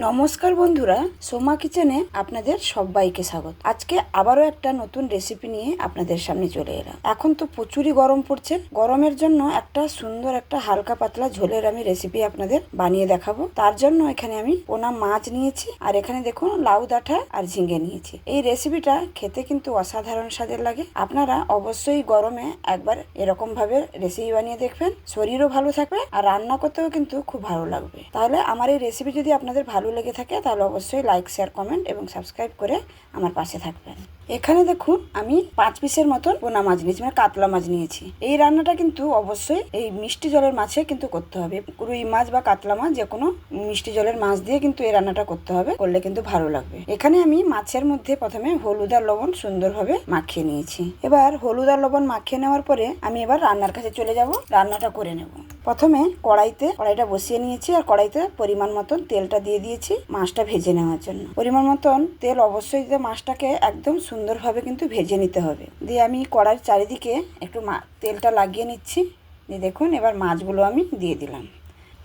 নমস্কার বন্ধুরা, সোমা কিচেনে আপনাদের সবাইকে স্বাগত। আজকে আবারও একটা নতুন রেসিপি নিয়ে আপনাদের সামনে চলে এলাম। এখন তো প্রচুরই গরম পড়ছে, গরমের জন্য একটা সুন্দর একটা হালকা পাতলা ঝোলের আমি রেসিপি আপনাদের বানিয়ে দেখাবো। তার জন্য এখানে আমি পোনা মাছ নিয়েছি, আর এখানে দেখুন লাউ ডাঁটা আর ঝিঙে নিয়েছি। এই রেসিপিটা খেতে কিন্তু অসাধারণ স্বাদের লাগে। আপনারা অবশ্যই গরমে একবার এরকম ভাবে রেসিপি বানিয়ে দেখবেন, শরীরও ভালো থাকবে আর রান্না করতেও কিন্তু খুব ভালো লাগবে। তাহলে আমার এই রেসিপি যদি আপনাদের ভালো লেগে থাকে তাহলে অবশ্যই লাইক, শেয়ার, কমেন্ট এবং সাবস্ক্রাইব করে আমার পাশে থাকবেন। এখানে দেখুন আমি 5 পিসের মতন পোনা মাছ নিয়েছি, মানে কাতলা মাছ নিয়েছি। এই রান্নাটা কিন্তু অবশ্যই এই মিষ্টি জলের মাছে কিন্তু করতে হবে। রুই মাছ বা কাতলা মাছ যে কোনো মিষ্টি জলের মাছ দিয়ে কিন্তু এই রান্নাটা করতে হবে, করলে কিন্তু ভালো লাগবে। এখানে আমি মাছের মধ্যে প্রথমে হলুদ আর লবণ সুন্দরভাবে মাখিয়ে নিয়েছি। এবার হলুদ আর লবণ মাখিয়ে নেওয়ার পরে আমি এবার রান্নার কাছে চলে যাব, রান্নাটা করে নেব। প্রথমে কড়াইটা বসিয়ে নিয়েছি, আর কড়াইতে পরিমাণ মতন তেলটা দিয়ে দিয়েছি মাছটা ভেজে নেওয়ার জন্য। পরিমাণ মতন তেল অবশ্যই দিয়ে মাছটাকে একদম সুন্দরভাবে কিন্তু ভেজে নিতে হবে। দিয়ে আমি কড়াইয়ের চারিদিকে একটু তেলটা লাগিয়ে নিচ্ছি। দিয়ে দেখুন এবার মাছগুলো আমি দিয়ে দিলাম।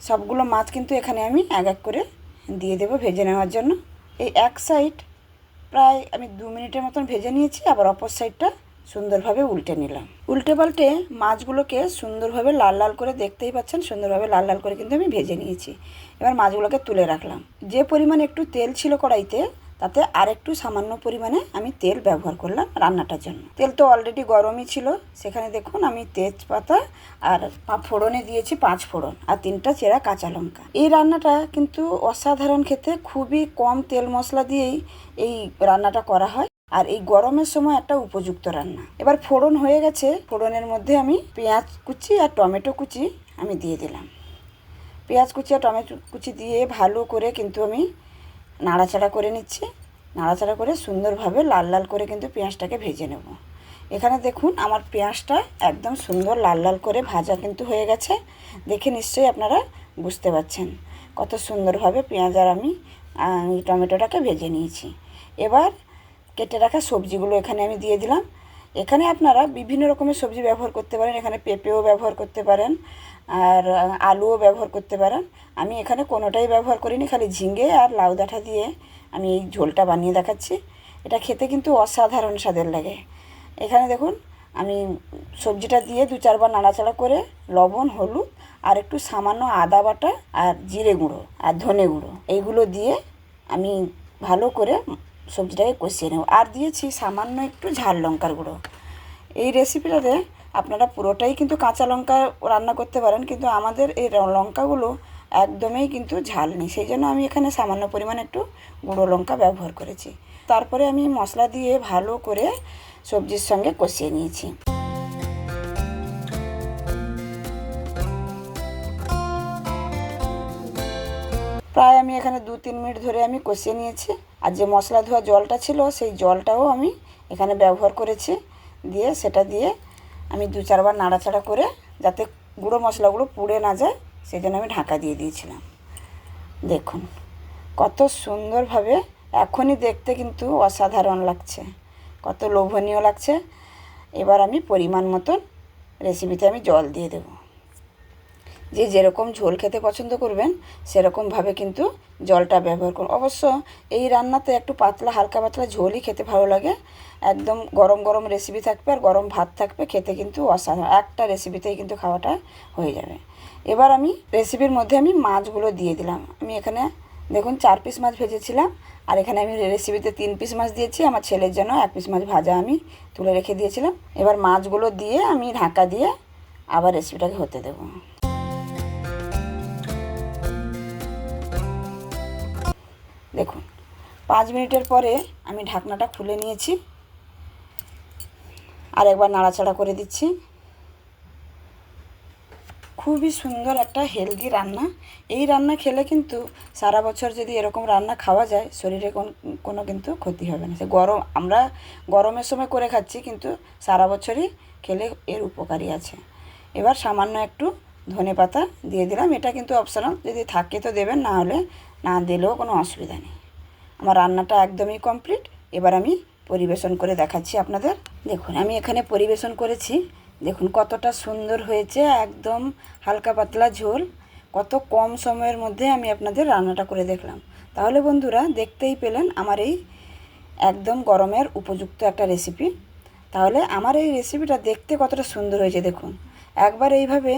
সবগুলো মাছ কিন্তু এখানে আমি এক এক করে দিয়ে দেবো ভেজে নেওয়ার জন্য। এই এক সাইড প্রায় আমি 2 মিনিটের মতন ভেজে নিয়েছি, আবার অপর সাইডটা সুন্দরভাবে উল্টে নিলাম। উল্টে পাল্টে মাছগুলোকে সুন্দরভাবে লাল লাল করে, দেখতেই পাচ্ছেন সুন্দরভাবে লাল লাল করে কিন্তু আমি ভেজে নিয়েছি। এবার মাছগুলোকে তুলে রাখলাম। যে পরিমাণে একটু তেল ছিল কড়াইতে, তাতে আর একটু সামান্য পরিমাণে আমি তেল ব্যবহার করলাম রান্নাটার জন্য। তেল তো অলরেডি গরমই ছিল। সেখানে দেখুন আমি তেজপাতা আর ফোড়নে দিয়েছি 5 ফোড়ন আর 3টা চেরা কাঁচা লঙ্কা। এই রান্নাটা কিন্তু অসাধারণ খেতে, খুবই কম তেল মশলা দিয়েই এই রান্নাটা করা হয়, আর এই গরমের সময় একটা উপযুক্ত রান্না। এবার ফোড়ন হয়ে গেছে, ফোড়নের মধ্যে আমি পেঁয়াজ কুচি আর টমেটো কুচি আমি দিয়ে দিলাম। পেঁয়াজ কুচি আর টমেটো কুচি দিয়ে ভালো করে কিন্তু আমি নাড়াচাড়া করে নিচ্ছি। নাড়াচাড়া করে সুন্দরভাবে লাল লাল করে কিন্তু পেঁয়াজটাকে ভেজে নেব। এখানে দেখুন আমার পেঁয়াজটা একদম সুন্দর লাল লাল করে ভাজা কিন্তু হয়ে গেছে। দেখে নিশ্চয়ই আপনারা বুঝতে পারছেন কত সুন্দরভাবে পেঁয়াজ আর আমি টমেটোটাকে ভেজে নিয়েছি। এবার কেটে রাখা সবজিগুলো এখানে আমি দিয়ে দিলাম। এখানে আপনারা বিভিন্ন রকমের সবজি ব্যবহার করতে পারেন। এখানে পেঁপেও ব্যবহার করতে পারেন আর আলুও ব্যবহার করতে পারেন। আমি এখানে কোনোটাই ব্যবহার করিনি, খালি ঝিঙে আর লাউ ডাঁটা দিয়ে আমি এই ঝোলটা বানিয়ে দেখাচ্ছি। এটা খেতে কিন্তু অসাধারণ স্বাদের লাগে। এখানে দেখুন আমি সবজিটা দিয়ে 2-4 বার নাড়াচাড়া করে লবণ, হলুদ আর একটু সামান্য আদা বাটা আর জিরে গুঁড়ো আর ধনে গুঁড়ো এইগুলো দিয়ে আমি ভালো করে সবজিটাকে কষিয়ে নেব। আর দিয়েছি সামান্য একটু ঝাল লঙ্কার গুঁড়ো। এই রেসিপিটাতে আপনারা পুরোটাই কিন্তু কাঁচা লঙ্কা রান্না করতে পারেন, কিন্তু আমাদের এই লঙ্কাগুলো একদমই কিন্তু ঝাল নেই, সেই জন্য আমি এখানে সামান্য পরিমাণ একটু গুঁড়ো লঙ্কা ব্যবহার করেছি। তারপরে আমি মশলা দিয়ে ভালো করে সবজির সঙ্গে কষিয়ে নিয়েছি। প্রায় আমি এখানে 2-3 মিনিট ধরে আমি কষিয়ে নিয়েছি। আর যে মশলা ধোয়া জলটা ছিল সেই জলটাও আমি এখানে ব্যবহার করেছি। দিয়ে সেটা দিয়ে আমি 2-4 বার নাড়াচাড়া করে, যাতে গুঁড়ো মশলাগুলো পুড়ে না যায় সেই জন্য আমি ঢাকা দিয়ে দিয়েছিলাম। দেখুন কত সুন্দরভাবে, এখনই দেখতে কিন্তু অসাধারণ লাগছে, কত লোভনীয় লাগছে। এবার আমি পরিমাণ মতন রেসিপিতে আমি জল দিয়ে দেবো। যে যেরকম ঝোল খেতে পছন্দ করবেন সেরকমভাবে কিন্তু জলটা ব্যবহার করুন। অবশ্য এই রান্নাতে একটু পাতলা, হালকা পাতলা ঝোলই খেতে ভালো লাগে। একদম গরম গরম রেসিপি থাকবে আর গরম ভাত থাকবে, খেতে কিন্তু অসাধারণ। একটা রেসিপিতেই কিন্তু খাওয়াটা হয়ে যাবে। এবার আমি রেসিপির মধ্যে আমি মাছগুলো দিয়ে দিলাম। আমি এখানে দেখুন 4 পিস মাছ ভেজেছিলাম, আর এখানে আমি রেসিপিতে 3 পিস মাছ দিয়েছি। আমার ছেলের জন্য 1 পিস মাছ ভাজা আমি তুলে রেখে দিয়েছিলাম। এবার মাছগুলো দিয়ে আমি ঢাকা দিয়ে আবার রেসিপিটাকে হতে দেবো। দেখুন 5 মিনিটের পরে আমি ঢাকনাটা খুলে নিয়েছি, আর একবার নাড়াচাড়া করে দিচ্ছি। খুবই সুন্দর একটা হেলদি রান্না। এই রান্না খেলে কিন্তু সারা বছর যদি এরকম রান্না খাওয়া যায়, শরীরে কোনো কিন্তু ক্ষতি হবে না। সে আমরা গরমের সময় করে খাচ্ছি, কিন্তু সারা বছরই খেলে এর উপকারী আছে। এবার সামান্য একটু ধনেপাতা দিয়ে দিলাম। এটা কিন্তু অপশনাল, যদি থাকে তো দেবেন, না হলে না দিলেও কোনো অসুবিধা নেই। আমার রান্নাটা একদমই কমপ্লিট। এবার আমি পরিবেশন করে দেখাচ্ছি আপনাদের। দেখুন আমি এখানে পরিবেশন করেছি। দেখুন কতটা সুন্দর হয়েছে, একদম হালকা পাতলা ঝোল। কত কম সময়ের মধ্যে আমি আপনাদের রান্নাটা করে দেখলাম। তাহলে বন্ধুরা দেখতেই পেলেন আমার এই একদম গরমের উপযুক্ত একটা রেসিপি। তাহলে আমার এই রেসিপিটা দেখতে কতটা সুন্দর হয়েছে দেখুন। একবার এইভাবে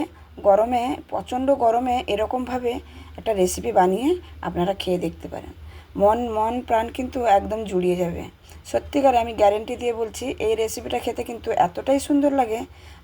গরমে, প্রচণ্ড গরমে এরকমভাবে একটা রেসিপি বানিয়ে আপনারা খেয়ে দেখতে পারেন। মন প্রাণ কিন্তু একদম জুড়িয়ে যাবে। সত্যিকারে আমি গ্যারেন্টি দিয়ে বলছি, এই রেসিপিটা খেতে কিন্তু এতটাই সুন্দর লাগে,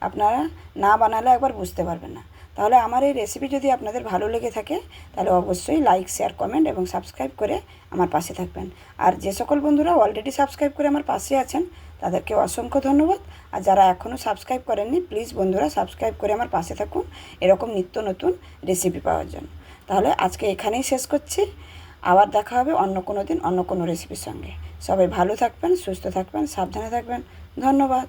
আপনারা না বানালে একবার বুঝতে পারবেন না। তাহলে আমার এই রেসিপি যদি আপনাদের ভালো লেগে থাকে তাহলে অবশ্যই লাইক, শেয়ার, কমেন্ট এবং সাবস্ক্রাইব করে আমার পাশে থাকবেন। আর যে সকল বন্ধুরা অলরেডি সাবস্ক্রাইব করে আমার পাশে আছেন তাদেরকে অসংখ্য ধন্যবাদ। আর যারা এখনও সাবস্ক্রাইব করেননি, প্লিজ বন্ধুরা সাবস্ক্রাইব করে আমার পাশে থাকুন এরকম নিত্য নতুন রেসিপি পাওয়ার জন্য। তাহলে আজকে এখানেই শেষ করছি। আবার দেখা হবে অন্য কোনো দিন অন্য কোনো রেসিপির সঙ্গে। সবাই ভালো থাকবেন, সুস্থ থাকবেন, সাবধানে থাকবেন। ধন্যবাদ।